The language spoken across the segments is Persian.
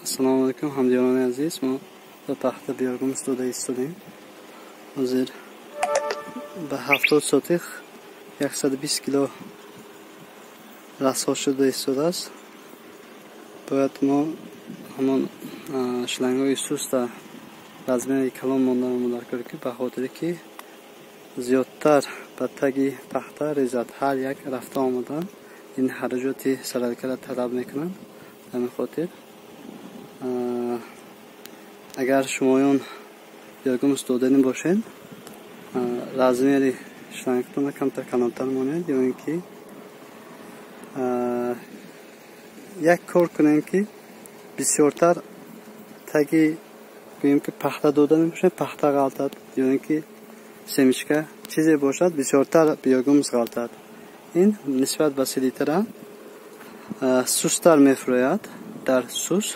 Assalomu alaykum hamjiron aziz. Men bir paxta biyorgum studiyada istudiyim. Hozir bir 70 sotix 120 kilo rasxoshida istudas. Поэтому hamon shlango isusta razmeri kalon mondan ki به خاطر که زیادتر به تگی paxta ریزد هر یک رفته آمدن این حرکاتی سرکلت طلب میکنن. به خاطر اگر شمایان بیارگم استودنی باشین رازمیری شلنگتون کمتر کلانتر مانید یا اینکه یک کار کنین که بسیارتر تگی گوییم که پخته دادن باشین پخته غلطد یا اینکه سمیشکه چیزی باشد بسیارتر بیارگم غلطد. این نسبت به سلیتره سوستر میفروید در سوس.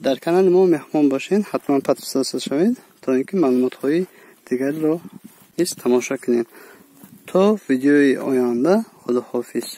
در کانال ما مهمان باشین حتما پادپیس شوید تا اینکه معلومات‌های دیگری رو تماشا کنید. تا ویدیوی آینده خداحافظ.